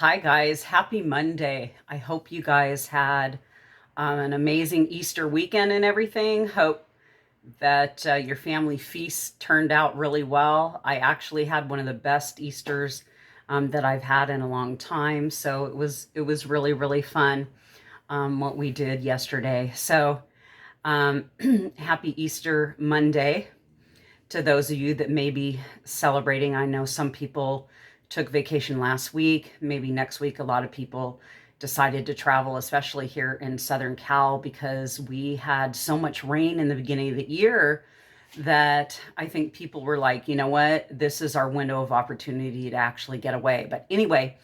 Hi, guys. Happy Monday. I hope you guys had an amazing Easter weekend and everything. Hope that your family feast turned out really well. I actually had one of the best Easters that I've had in a long time. So it was really, really fun what we did yesterday. So happy Easter Monday to those of you that may be celebrating. I know some people took vacation last week, maybe next week. A lot of people decided to travel, especially here in Southern Cal, because we had so much rain in the beginning of the year that I think people were like, you know what, this is our window of opportunity to actually get away. But anyway,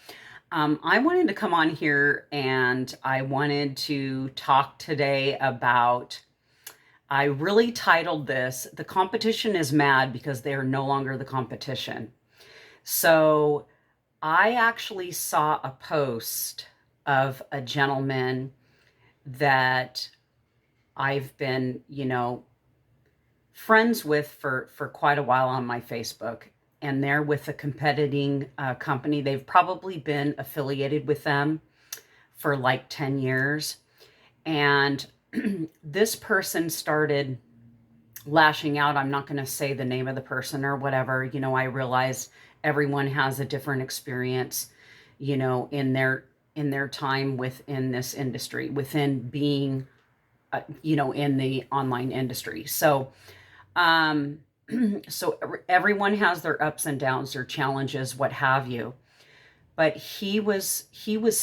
I wanted to come on here and I wanted to talk today about I really titled this, The Competition is Mad Because They Are No Longer the Competition. So I actually saw a post of a gentleman that I've been, friends with for quite a while on my Facebook. And they're with a competing company. They've probably been affiliated with them for like 10 years. And this person started lashing out. I'm not going to say the name of the person or whatever. I realize everyone has a different experience, in their time within this industry, within being, in the online industry. So, um, so everyone has their ups and downs, their challenges, what have you. But he was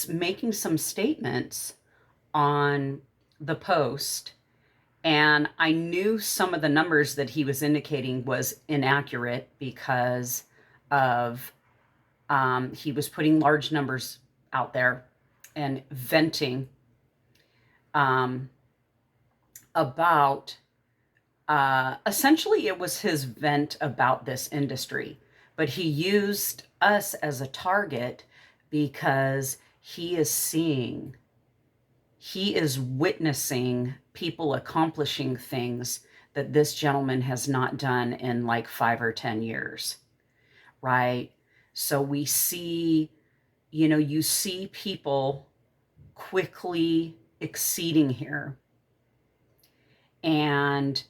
making some statements on the post, and I knew some of the numbers that he was indicating was inaccurate because of he was putting large numbers out there and venting um, about essentially it was his vent about this industry, but he used us as a target because he is witnessing people accomplishing things that this gentleman has not done in like 5 or 10 years, right? So we see, you see people quickly exceeding here, and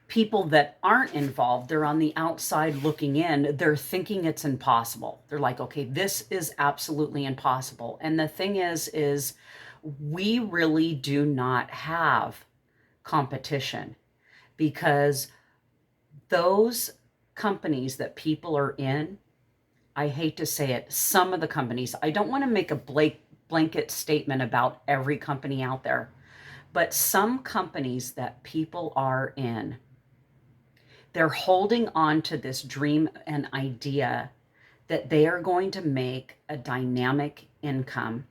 people that aren't involved, they're on the outside looking in, they're thinking it's impossible. They're like, okay, this is absolutely impossible. And the thing is we really do not have competition, because those companies that people are in, I hate to say it, some of the companies, I don't want to make a blanket statement about every company out there, but some companies that people are in, they're holding on to this dream and idea that they are going to make a dynamic income.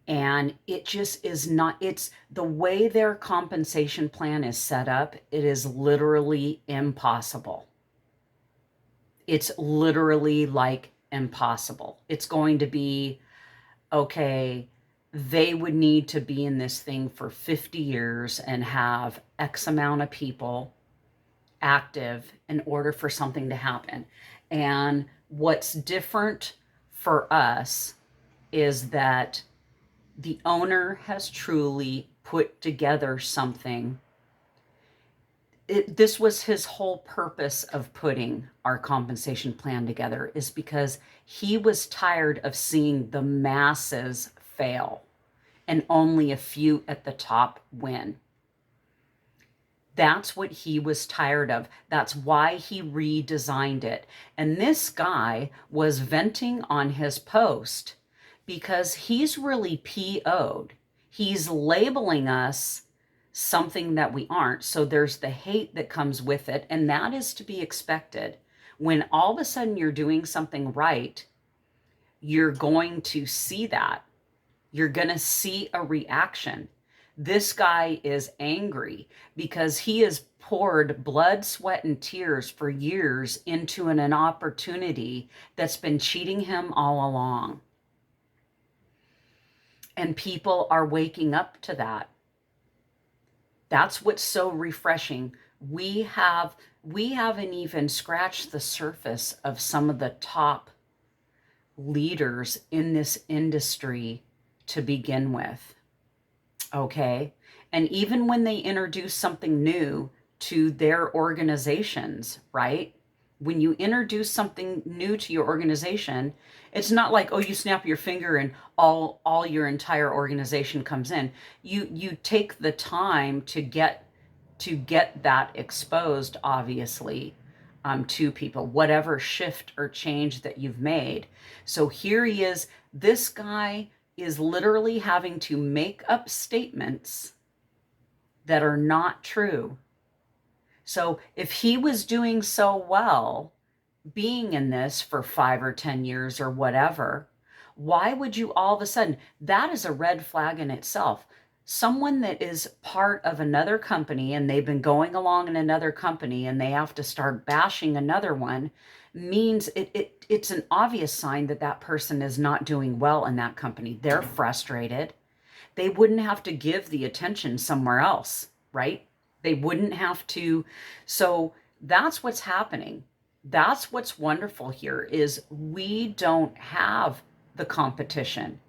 And it just is not, it's the way their compensation plan is set up, it is literally impossible. It's literally like impossible. It's going to be, okay, they would need to be in this thing for 50 years and have X amount of people active in order for something to happen. And what's different for us is that the owner has truly put together something. This was his whole purpose of putting our compensation plan together, is because he was tired of seeing the masses fail and only a few at the top win. That's what he was tired of. That's why he redesigned it. And this guy was venting on his post because he's really PO'd. He's labeling us something that we aren't. So there's the hate that comes with it. And that is to be expected. When all of a sudden you're doing something right, you're going to see that. You're going to see a reaction. This guy is angry because he has poured blood, sweat, and tears for years into an opportunity that's been cheating him all along. And people are waking up to that. That's what's so refreshing. We haven't even scratched the surface of some of the top leaders in this industry to begin with. Okay. And even when they introduce something new to their organizations, right? When you introduce something new to your organization, it's not like, oh, you snap your finger and all your entire organization comes in. You take the time to get that exposed, obviously, to people, whatever shift or change that you've made. So here he is. This guy is literally having to make up statements that are not true. So if he was doing so well, being in this for 5 or 10 years or whatever, why would you all of a sudden, that is a red flag in itself. Someone that is part of another company and they've been going along in another company and they have to start bashing another one means it's an obvious sign that that person is not doing well in that company. They're frustrated. They wouldn't have to give the attention somewhere else, right? They wouldn't have to. So that's what's happening. That's what's wonderful here is we don't have the competition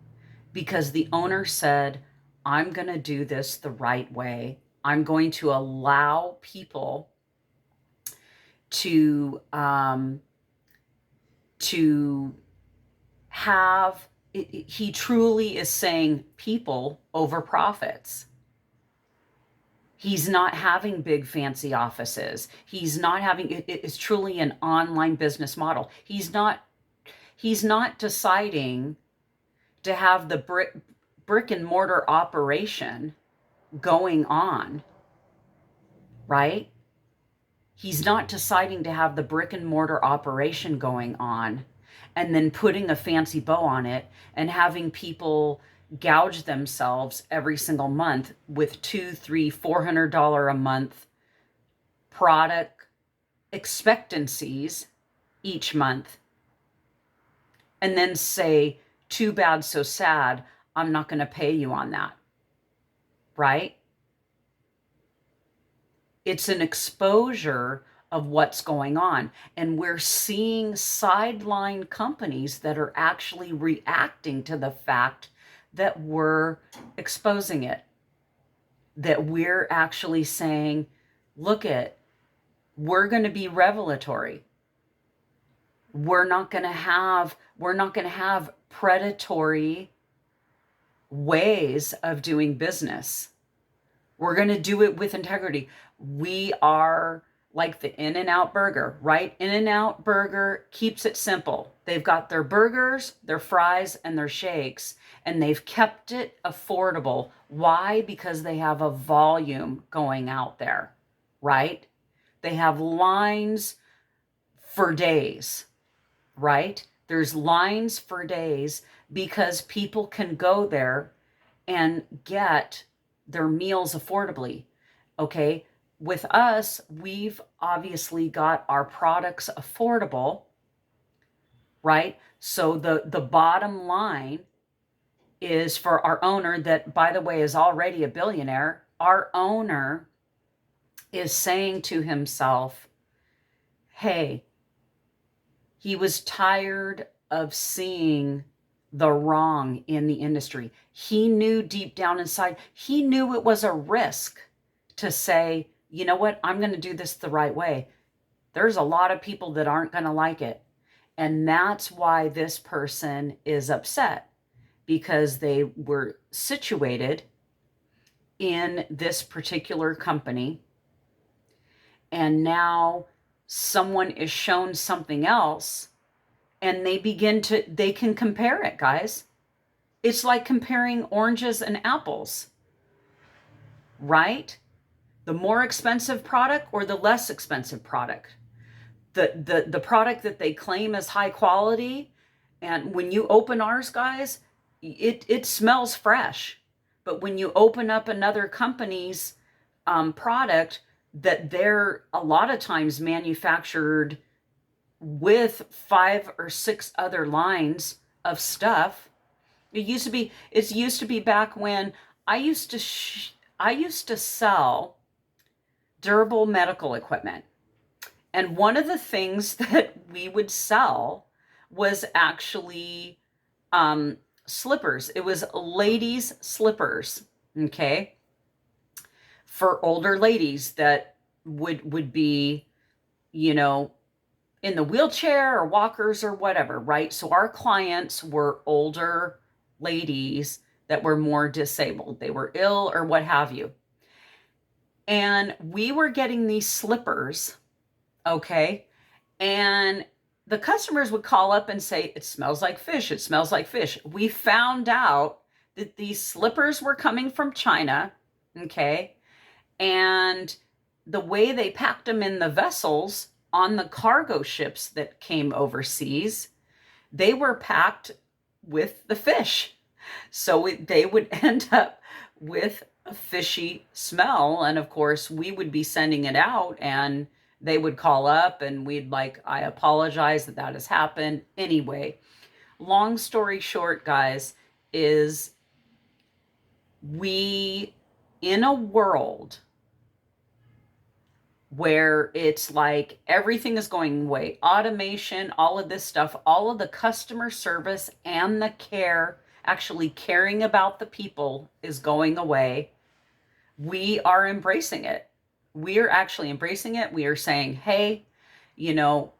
because the owner said, I'm going to do this the right way. I'm going to allow people to have, he truly is saying people over profits. He's not having big fancy offices. He's not having, it's truly an online business model. He's not deciding to have the brick and mortar operation going on, right? He's not deciding to have the brick and mortar operation going on and then putting a fancy bow on it and having people gouge themselves every single month with $200, $300, $400 a month product expectancies each month. And then say, too bad, so sad, I'm not going to pay you on that, right? It's an exposure of what's going on. And we're seeing sideline companies that are actually reacting to the fact that we're exposing it. That we're actually saying, look we're going to be revelatory. We're not going to have predatory ways of doing business. We're going to do it with integrity. We are like the In-N-Out Burger, right? In-N-Out Burger keeps it simple. They've got their burgers, their fries, and their shakes, and they've kept it affordable. Why? Because they have a volume going out there, right? They have lines for days, right? There's lines for days because people can go there and get their meals affordably. Okay. With us, we've obviously got our products affordable, right? So the bottom line is for our owner that, by the way, is already a billionaire. Our owner is saying to himself, hey, he was tired of seeing the wrong in the industry. He knew deep down inside, he knew it was a risk to say, you know what, I'm going to do this the right way. There's a lot of people that aren't going to like it. And that's why this person is upset, because they were situated in this particular company. And now someone is shown something else and they can compare it, guys. It's like comparing oranges and apples, right? The more expensive product or the less expensive product. The product that they claim is high quality, and when you open ours, guys, it smells fresh. But when you open up another company's product that they're a lot of times manufactured with 5 or 6 other lines of stuff. It used to be back when I used to sell durable medical equipment. And one of the things that we would sell was actually um, slippers. It was ladies' slippers, okay, for older ladies that would be, you know, in the wheelchair or walkers or whatever, right? So our clients were older ladies that were more disabled. They were ill or what have you. And we were getting these slippers, okay? And the customers would call up and say, it smells like fish. It smells like fish. We found out that these slippers were coming from China, okay? And the way they packed them in the vessels on the cargo ships that came overseas, they were packed with the fish. So they would end up with a fishy smell. And of course, we would be sending it out and they would call up and we'd like, I apologize that that has happened. Anyway, long story short, guys, is we, in a world where it's like everything is going away, automation, all of this stuff, all of the customer service and the care, actually caring about the people is going away. We are embracing it. We are actually embracing it. We are saying, hey, you know,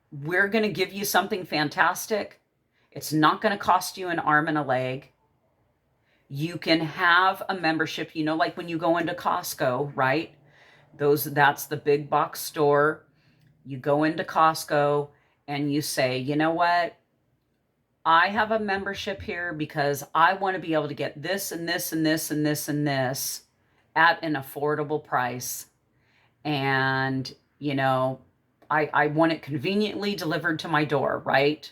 we're going to give you something fantastic. It's not going to cost you an arm and a leg. You can have a membership, you know, like when you go into Costco, right? That's the big box store. You go into Costco and you say, you know what? I have a membership here because I want to be able to get this and this and this and this and this at an affordable price. And, you know, I want it conveniently delivered to my door, right?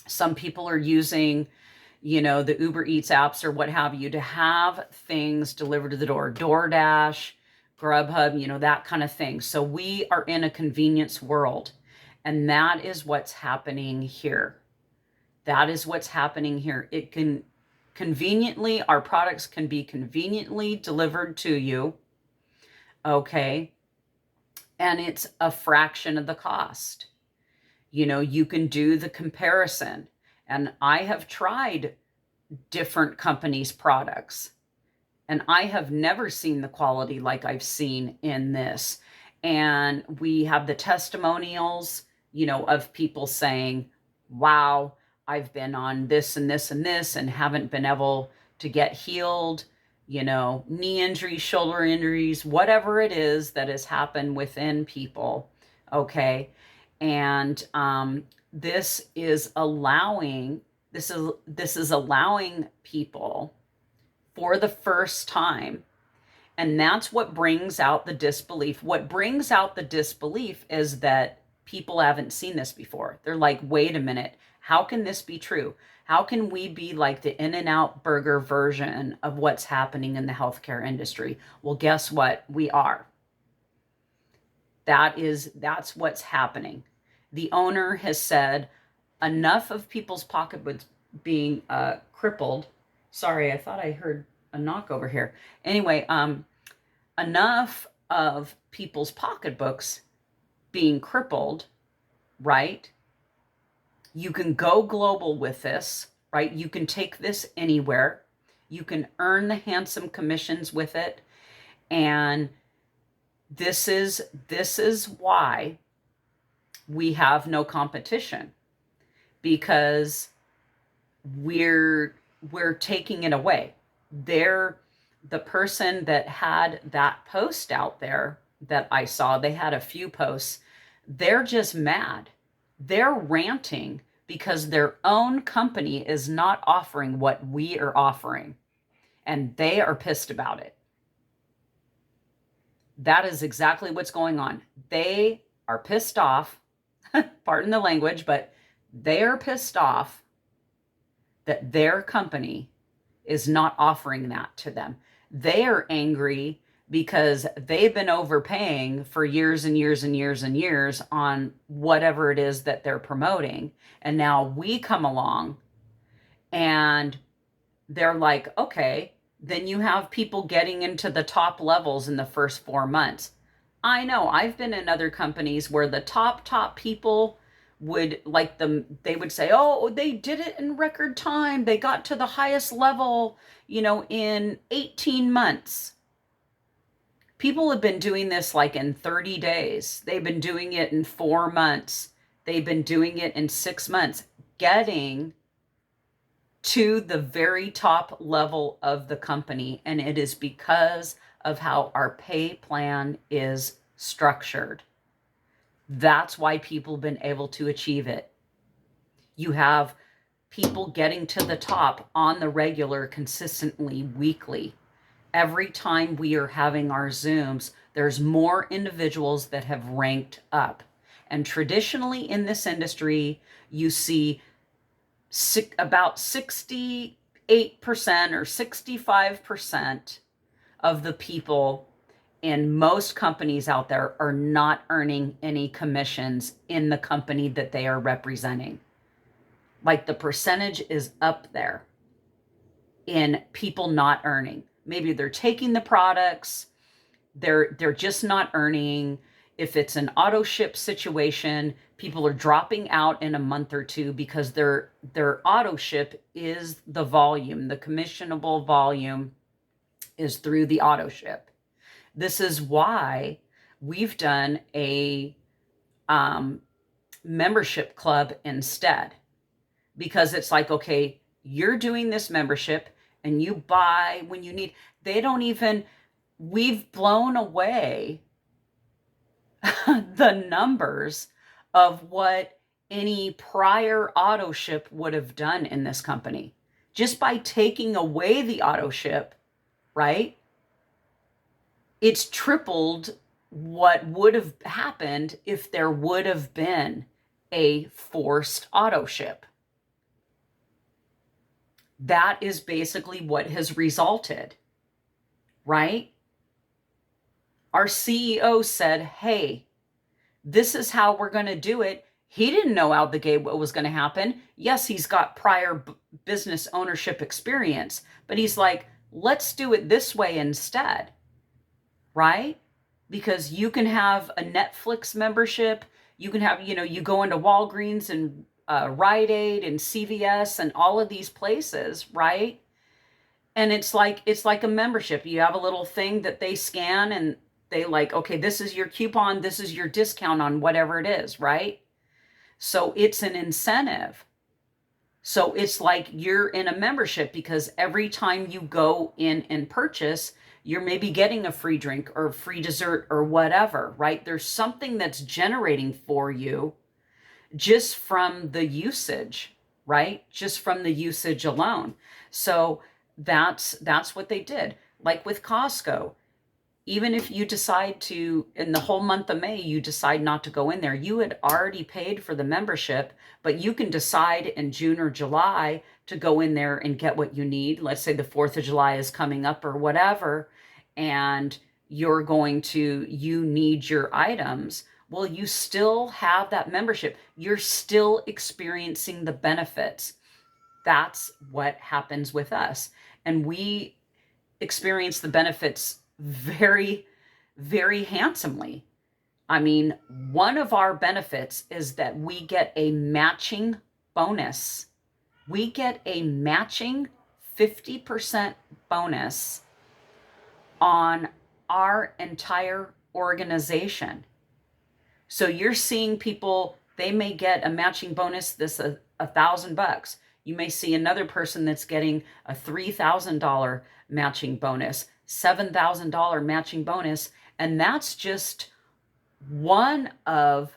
Some people are using, you know, the Uber Eats apps or what have you to have things delivered to the door, DoorDash, Grubhub, you know, that kind of thing. So we are in a convenience world, and that is what's happening here. That is what's happening here. It can conveniently, our products can be conveniently delivered to you, okay? And it's a fraction of the cost. You know, you can do the comparison. And I have tried different companies' products, and I have never seen the quality like I've seen in this. And we have the testimonials, you know, of people saying, wow, I've been on this and this and this and haven't been able to get healed, you know, knee injuries, shoulder injuries, whatever it is that has happened within people. Okay. And this is allowing people for the first time. And that's what brings out the disbelief. What brings out the disbelief is that people haven't seen this before. They're like, wait a minute, how can this be true? How can we be like the In-N-Out burger version of what's happening in the healthcare industry? Well, guess what? We are. That's what's happening. The owner has said enough of people's pocketbooks being crippled. Sorry, I thought I heard a knock over here. Anyway, enough of people's pocketbooks being crippled, right? You can go global with this, right? You can take this anywhere. You can earn the handsome commissions with it. And this is why we have no competition, because we're taking it away. The person that had that post out there that I saw, they had a few posts, they're just mad. They're ranting because their own company is not offering what we are offering, and they are pissed about it. That is exactly what's going on. They are pissed off, pardon the language, but they are pissed off that their company is not offering that to them. They are angry because they've been overpaying for years and years and years and years on whatever it is that they're promoting. And now we come along and they're like, okay, then you have people getting into the top levels in the first 4 months. I know I've been in other companies where the top people would they would say, oh, they did it in record time. They got to the highest level, in 18 months. People have been doing this like in 30 days. They've been doing it in 4 months. They've been doing it in 6 months, getting to the very top level of the company. And it is because of how our pay plan is structured. That's why people have been able to achieve it. You have people getting to the top on the regular, consistently, weekly. Every time we are having our Zooms, there's more individuals that have ranked up. And traditionally in this industry, you see about 68% or 65% of the people in most companies out there are not earning any commissions in the company that they are representing. Like the percentage is up there in people not earning. Maybe they're taking the products, they're just not earning. If it's an auto ship situation, people are dropping out in a month or two because their auto ship is the volume, the commissionable volume is through the auto ship. This is why we've done a membership club instead, because it's like, okay, you're doing this membership and you buy when you need. We've blown away the numbers of what any prior auto ship would have done in this company. Just by taking away the auto ship, right? It's tripled what would have happened if there would have been a forced auto ship. That is basically what has resulted, right? Our CEO said, hey, this is how we're going to do it. He didn't know out the gate what was going to happen. Yes, he's got prior business ownership experience, but he's like, let's do it this way instead, right? Because you can have a Netflix membership. You can have, you go into Walgreens and Rite Aid and CVS and all of these places, right? And it's like a membership. You have a little thing that they scan and they like, okay, this is your coupon, this is your discount on whatever it is, right? So it's an incentive. So it's like you're in a membership because every time you go in and purchase, you're maybe getting a free drink or free dessert or whatever, right? There's something that's generating for you just from the usage, right? Just from the usage alone. So that's what they did. Like with Costco, even if you decide to, in the whole month of May, you decide not to go in there, you had already paid for the membership, but you can decide in June or July to go in there and get what you need. Let's say the 4th of July is coming up or whatever, and you need your items. Well, you still have that membership. You're still experiencing the benefits. That's what happens with us. And we experience the benefits very, very handsomely. I mean, one of our benefits is that we get a matching bonus. We get a matching 50% bonus on our entire organization. So you're seeing people, they may get a matching bonus, this $1,000. You may see another person that's getting a $3,000 matching bonus, $7,000 matching bonus, and that's just one of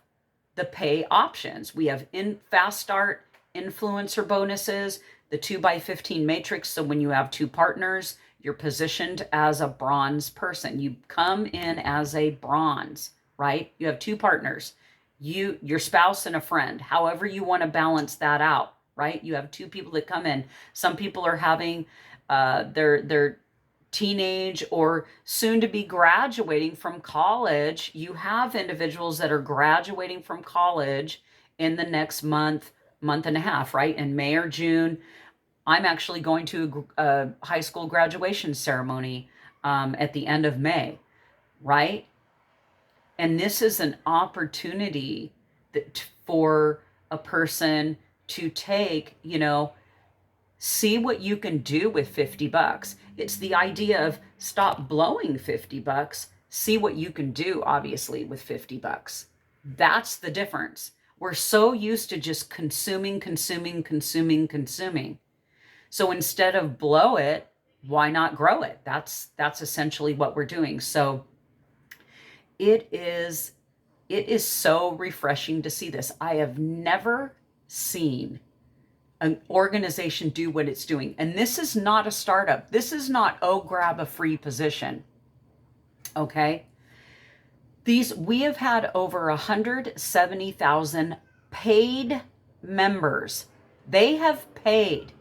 the pay options. We have fast start influencer bonuses, the 2x15 matrix. So when you have two partners, you're positioned as a bronze person. You come in as a bronze, right? You have two partners, your spouse and a friend, however you want to balance that out, right? You have two people that come in. Some people are having their teenage or soon to be graduating from college. You have individuals that are graduating from college in the next month and a half, right? In May or June. I'm actually going to a high school graduation ceremony at the end of May, right? And this is an opportunity for a person to take, see what you can do with 50 bucks. It's the idea of stop blowing 50 bucks, see what you can do, obviously, with 50 bucks. That's the difference. We're so used to just consuming, consuming, consuming, consuming. So instead of blow it, why not grow it? That's essentially what we're doing. So it is so refreshing to see this. I have never seen an organization do what it's doing. And this is not a startup. This is not, oh, grab a free position. Okay? We have had over 170,000 paid members. They have paid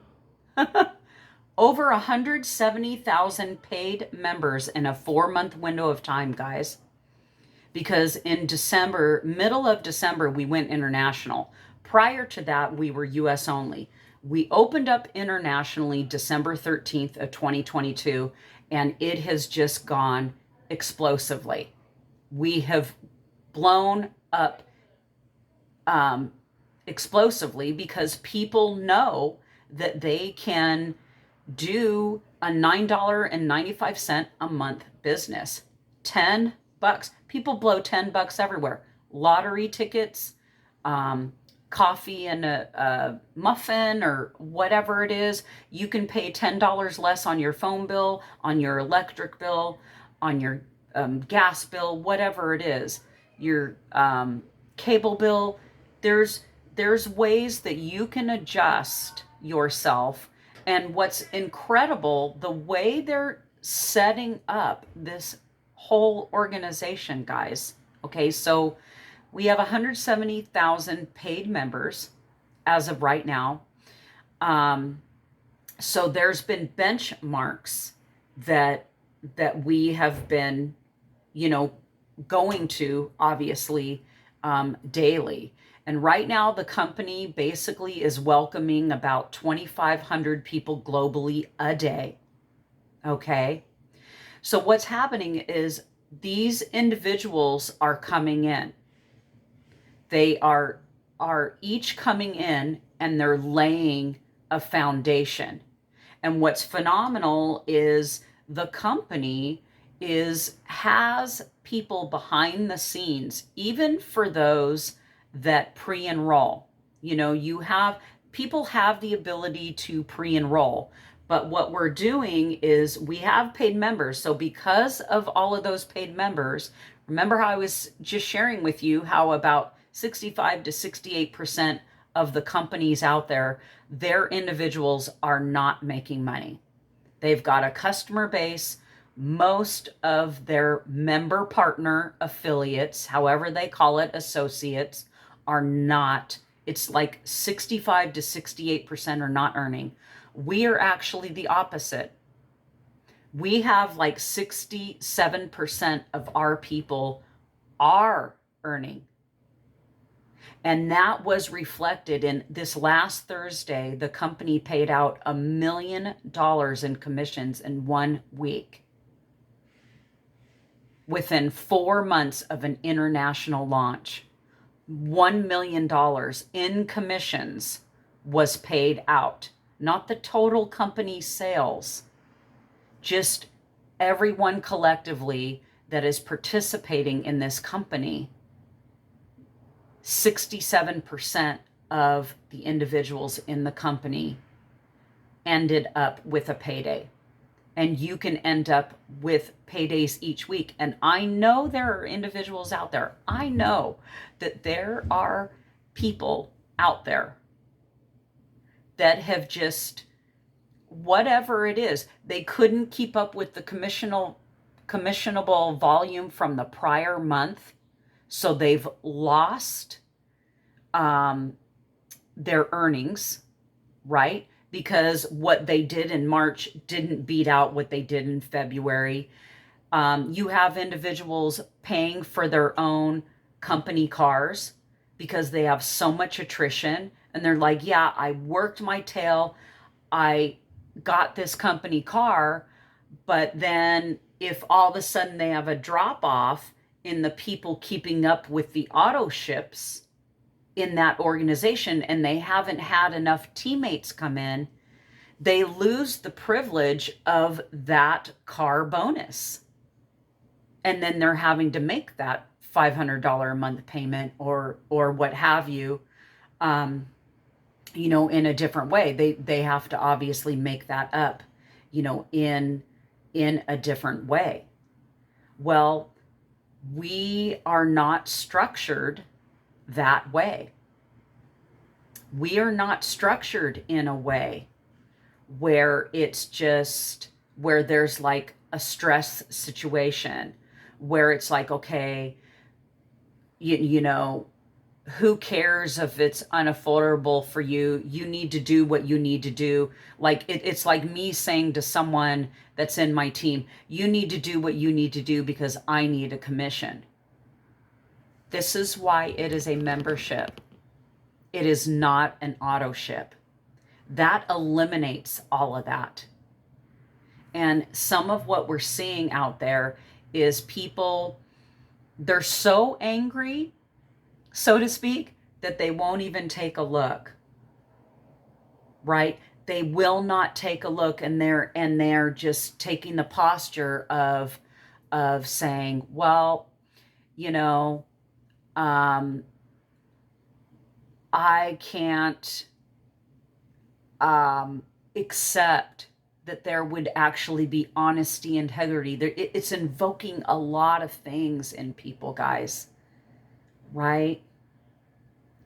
over 170,000 paid members in a 4-month window of time, guys. Because in December, middle of December, we went international. Prior to that, we were US only. We opened up internationally December 13th of 2022, and it has just gone explosively. We have blown up explosively because people know that they can do a $9.95 a month business. 10 bucks. People blow 10 bucks everywhere. Lottery tickets, coffee and a muffin or whatever it is. You can pay $10 less on your phone bill, on your electric bill, on your gas bill, whatever it is, your cable bill. There's ways that you can adjust yourself. And what's incredible, the way they're setting up this whole organization, guys. Okay, so we have 170,000 paid members as of right now. So there's been benchmarks that we have been, going to, obviously, daily. And right now, the company basically is welcoming about 2,500 people globally a day. Okay? So what's happening is these individuals are coming in. They are each coming in and they're laying a foundation. And what's phenomenal is the company has people behind the scenes, even for those that pre-enroll. People have the ability to pre-enroll. But what we're doing is we have paid members. So because of all of those paid members, remember how I was just sharing with you how about 65 to 68% of the companies out there, their individuals are not making money. They've got a customer base. Most of their member partner affiliates, however they call it, associates, are not. It's like 65 to 68% are not earning. We are actually the opposite. We have like 67% of our people are earning. And that was reflected in this last Thursday. The company paid out $1 million in commissions in 1 week. Within 4 months of an international launch, $1 million in commissions was paid out. Not the total company sales, just everyone collectively that is participating in this company. 67% of the individuals in the company ended up with a payday. And you can end up with paydays each week. And I know there are individuals out there. I know that there are people out there that have just, whatever it is, they couldn't keep up with the commissionable volume from the prior month. So they've lost their earnings, right? Because what they did in March didn't beat out what they did in February. You have individuals paying for their own company cars because they have so much attrition. And they're like, yeah, I worked my tail. I got this company car. But then if all of a sudden they have a drop off in the people keeping up with the auto ships, in that organization and they haven't had enough teammates come in, they lose the privilege of that car bonus. And then they're having to make that $500 a month payment or what have you, in a different way. They have to obviously make that up, in a different way. Well, we are not structured that way. We are not structured in a way where it's just where there's like a stress situation where it's like, okay, who cares if it's unaffordable for you? You need to do what you need to do. Like it's like me saying to someone that's in my team, you need to do what you need to do because I need a commission. This is why it is a membership. It is not an auto ship. That eliminates all of that. And some of what we're seeing out there is people, they're so angry, so to speak, that they won't even take a look, right? They will not take a look, and they're just taking the posture of saying, well, I can't accept that there would actually be honesty, integrity. It's invoking a lot of things in people, guys, right?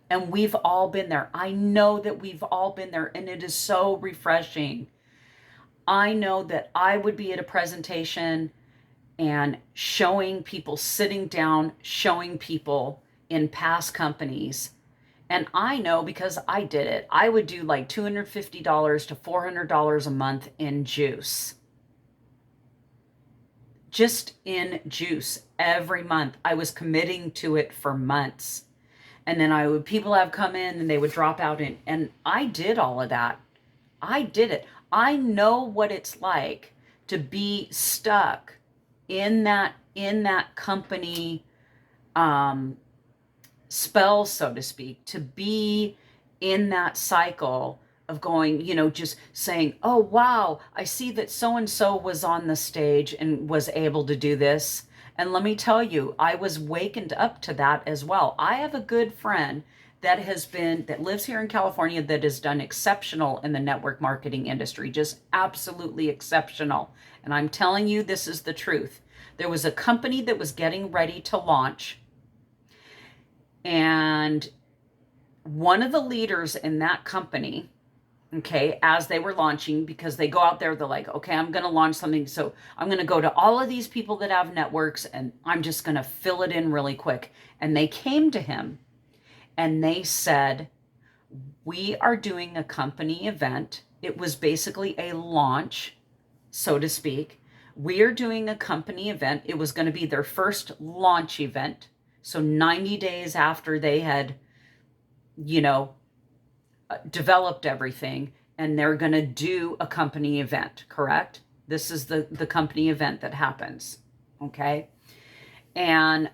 And we've all been there. I know that we've all been there, and it is so refreshing. I know that I would be at a presentation and showing people, sitting down, showing people in past companies. And I know because I did it, I would do like $250 to $400 a month in juice. Just in juice every month. I was committing to it for months. And then people have come in and they would drop out in, and I did all of that. I did it. I know what it's like to be stuck in that company spell, so to speak, to be in that cycle of going, just saying, oh, wow, I see that so-and-so was on the stage and was able to do this. And let me tell you, I was wakened up to that as well. I have a good friend that lives here in California that has done exceptional in the network marketing industry, just absolutely exceptional. And I'm telling you, this is the truth. There was a company that was getting ready to launch, and one of the leaders in that company, okay, as they were launching, because they go out there, they're like, okay, I'm going to launch something. So I'm going to go to all of these people that have networks and I'm just going to fill it in really quick. And they came to him and they said, we are doing a company event. It was basically a launch, so to speak. We are doing a company event. It was going to be their first launch event. So 90 days after they had, developed everything, and they're going to do a company event, correct? This is the company event that happens, okay? And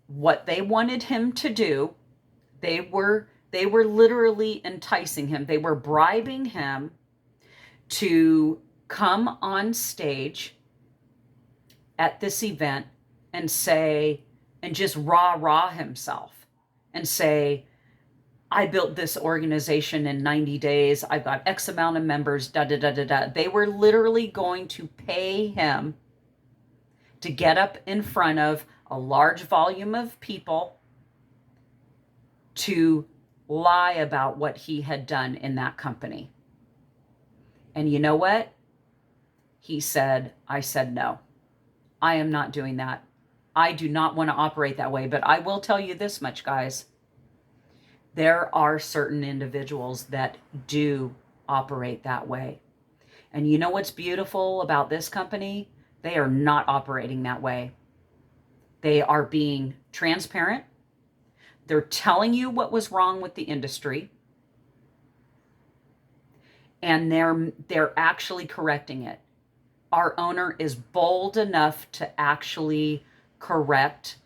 what they wanted him to do, they were literally enticing him. They were bribing him to come on stage at this event and say, and just rah himself and say, I built this organization in 90 days. I've got X amount of members, da, da, da, da, da. They were literally going to pay him to get up in front of a large volume of people to lie about what he had done in that company. And you know what? I said, no, I am not doing that. I do not want to operate that way. But I will tell you this much, guys. There are certain individuals that do operate that way. And you know what's beautiful about this company? They are not operating that way. They are being transparent. They're telling you what was wrong with the industry. And they're actually correcting it. Our owner is bold enough to actually correct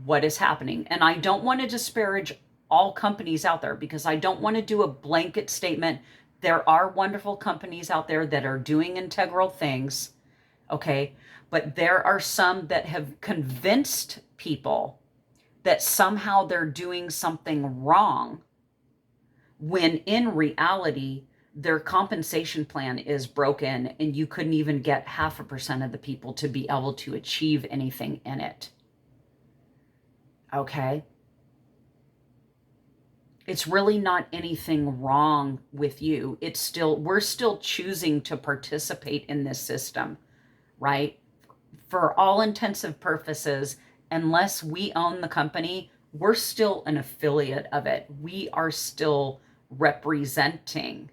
what is happening. And I don't want to disparage all companies out there, because I don't want to do a blanket statement. There are wonderful companies out there that are doing integral things, okay? But there are some that have convinced people that somehow they're doing something wrong, when in reality, their compensation plan is broken and you couldn't even get 0.5% of the people to be able to achieve anything in it. Okay? It's really not anything wrong with you. It's still, we're still choosing to participate in this system, right? For all intensive purposes, unless we own the company, we're still an affiliate of it. We are still representing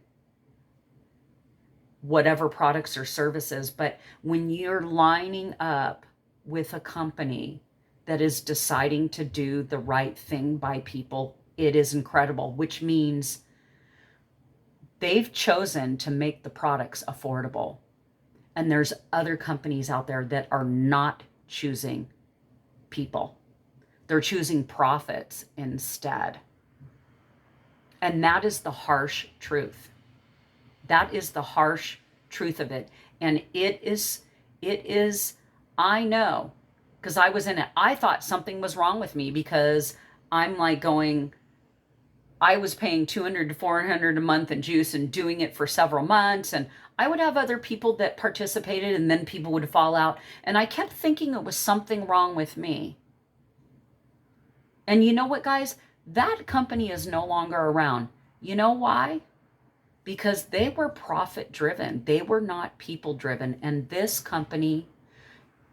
whatever products or services. But when you're lining up with a company that is deciding to do the right thing by people, it is incredible, which means they've chosen to make the products affordable. And there's other companies out there that are not choosing people. They're choosing profits instead. And that is the harsh truth. That is the harsh truth of it. And it is, I know, because I was in it. I thought something was wrong with me, because I'm like going, I was paying $200 to $400 a month in juice and doing it for several months. And I would have other people that participated, and then people would fall out. And I kept thinking it was something wrong with me. And you know what, guys? That company is no longer around. You know why? Because they were profit driven. They were not people driven. And this company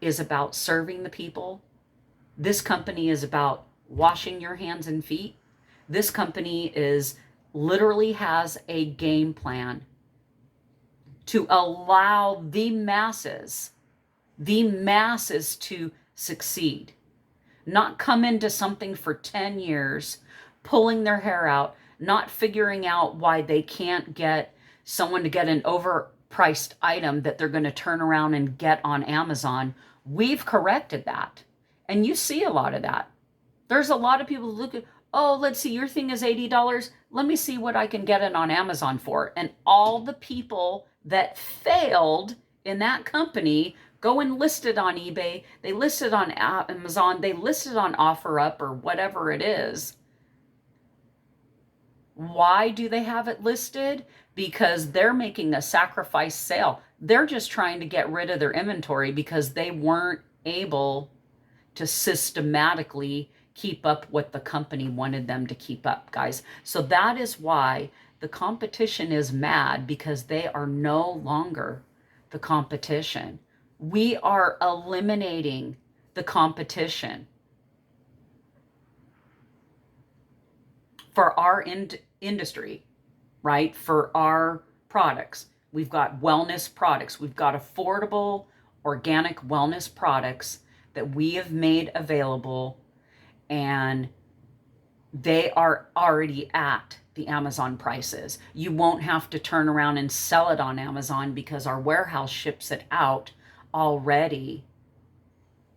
is about serving the people. This company is about washing your hands and feet. This company is literally has a game plan to allow the masses to succeed. Not come into something for 10 years, pulling their hair out, not figuring out why they can't get someone to get an overpriced item that they're going to turn around and get on Amazon. We've corrected that. And you see a lot of that. There's a lot of people who look at, oh, let's see, your thing is $80. Let me see what I can get it on Amazon for. And all the people that failed in that company go and list it on eBay. They list it on Amazon. They list it on OfferUp or whatever it is. Why do they have it listed? Because they're making a sacrifice sale. They're just trying to get rid of their inventory because they weren't able to systematically keep up what the company wanted them to keep up, guys. So that is why the competition is mad, because they are no longer the competition. We are eliminating the competition for our industry, right? For our products. We've got wellness products. We've got affordable, organic wellness products that we have made available, and they are already at the Amazon prices. You won't have to turn around and sell it on Amazon, because our warehouse ships it out already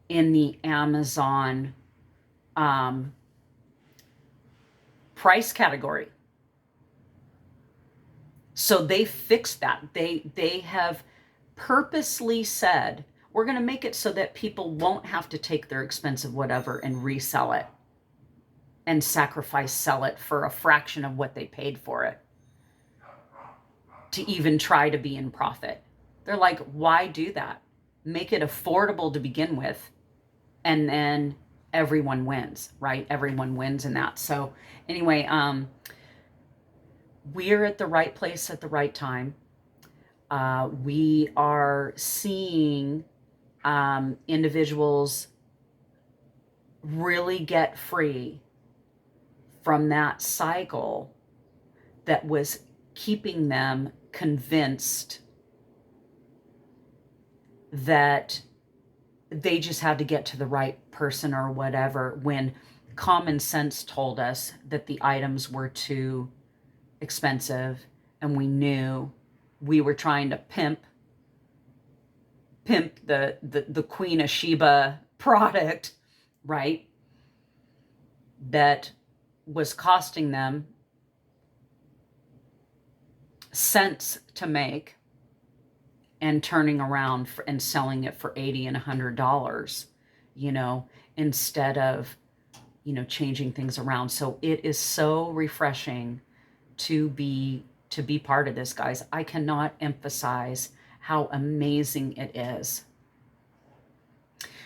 in the Amazon price category. So they fixed that. They have purposely said, we're going to make it so that people won't have to take their expensive whatever and resell it and sell it for a fraction of what they paid for it to even try to be in profit. They're like, why do that? Make it affordable to begin with, and then everyone wins, right? Everyone wins in that. So anyway, we're at the right place at the right time. We are seeing individuals really get free from that cycle that was keeping them convinced that they just had to get to the right person or whatever, when common sense told us that the items were too expensive, and we knew we were trying to pimp the Queen of Sheba product, right? That was costing them cents to make and turning around and selling it for $80 and $100, instead of, changing things around. So it is so refreshing to be part of this, guys. I cannot emphasize how amazing it is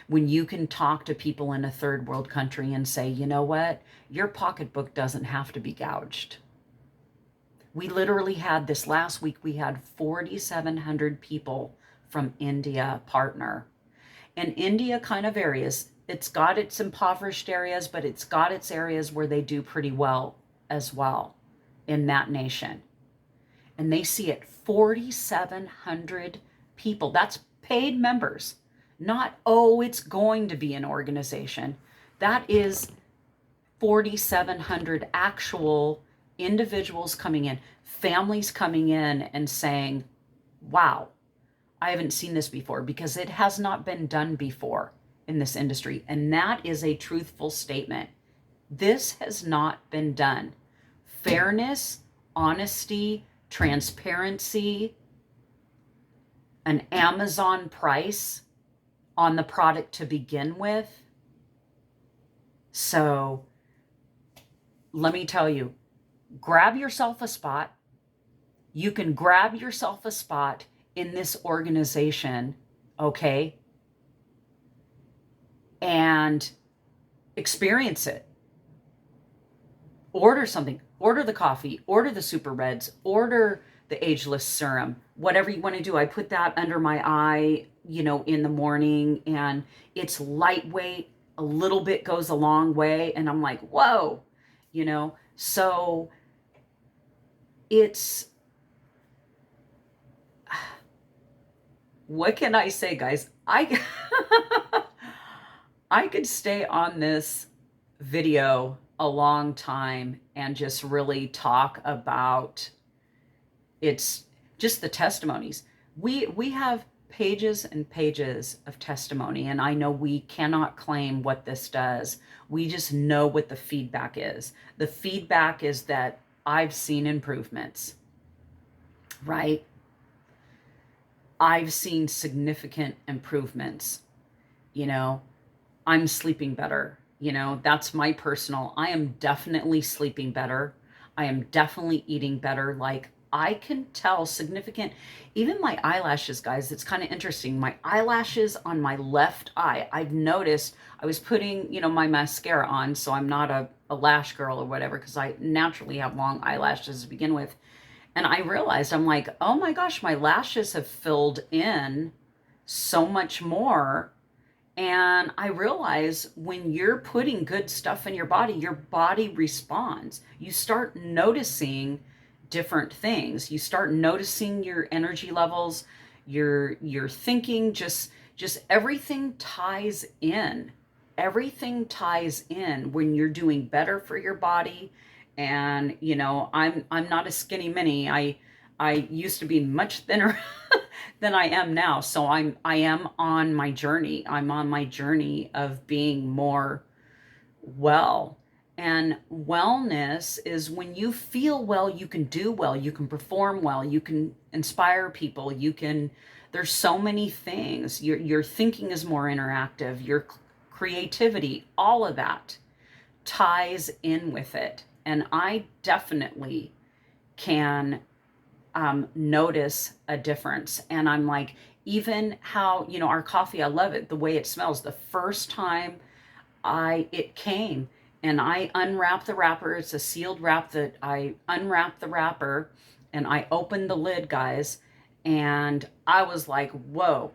when you can talk to people in a third world country and say, you know what, your pocketbook doesn't have to be gouged. We literally had this last week, we had 4,700 people from India partner. And India kind of varies. It's got its impoverished areas, but it's got its areas where they do pretty well as well in that nation. And they see it 4,700 people. That's paid members. Not, oh, it's going to be an organization. That is 4,700 actual individuals coming in, families coming in and saying, wow, I haven't seen this before, because it has not been done before in this industry. And that is a truthful statement. This has not been done. Fairness, honesty, transparency, an Amazon price on the product to begin with. So let me tell you, grab yourself a spot. You can grab yourself a spot in this organization, okay, and experience it. Order something. Order the coffee. Order the Super Reds. Order the Ageless Serum. Whatever you want to do. I put that under my eye, in the morning, and it's lightweight. A little bit goes a long way, and I'm like, whoa, so it's, what can I say, guys? I could stay on this video a long time and just really talk about, it's just the testimonies. We have pages and pages of testimony, and I know we cannot claim what this does. We just know what the feedback is. The feedback is that I've seen improvements, right? I've seen significant improvements. I'm sleeping better. That's my personal, I am definitely sleeping better. I am definitely eating better. Like, I can tell significant, even my eyelashes, guys, it's kind of interesting. My eyelashes on my left eye, I've noticed, I was putting, my mascara on, so I'm not a lash girl or whatever, because I naturally have long eyelashes to begin with. And I realized, I'm like, oh my gosh, my lashes have filled in so much more. And I realize when you're putting good stuff in your body responds. You start noticing different things. You start noticing your energy levels, your thinking, just everything ties in. Everything ties in when you're doing better for your body. And I'm not a skinny mini. I used to be much thinner than I am now. So I am on my journey. I'm on my journey of being more well. And wellness is when you feel well, you can do well, you can perform well, you can inspire people, there's so many things. Your thinking is more interactive, your creativity, all of that ties in with it. And I definitely can notice a difference. And I'm like, even how, our coffee, I love it, the way it smells. The first time it came and I unwrapped the wrapper, it's a sealed wrap, that I unwrapped the wrapper and I opened the lid, guys, and I was like, whoa,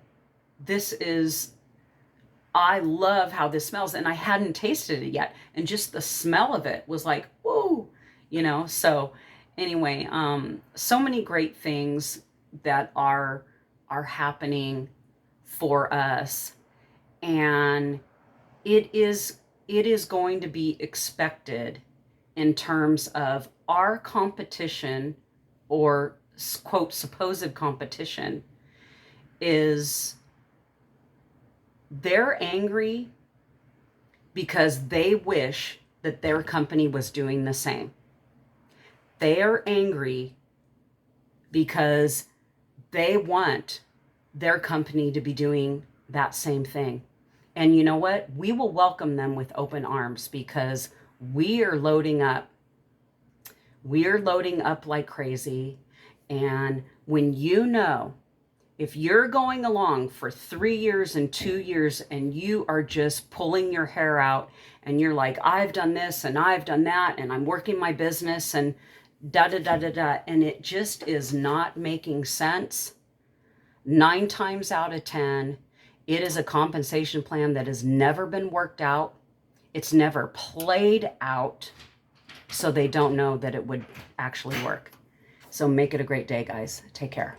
I love how this smells. And I hadn't tasted it yet. And just the smell of it was like, whoa, so anyway, so many great things that are happening for us. And it is going to be expected in terms of our competition, or quote, supposed competition, is they're angry because they wish that their company was doing the same. They are angry because they want their company to be doing that same thing. And you know what? We will welcome them with open arms because we are loading up. We are loading up like crazy. And when you know, if you're going along for 3 years and 2 years and you are just pulling your hair out and you're like, I've done this and I've done that and I'm working my business and da da da da da, and it just is not making sense, 9 times out of 10, it is a compensation plan that has never been worked out. It's never played out, so they don't know that it would actually work. So make it a great day, guys. Take care.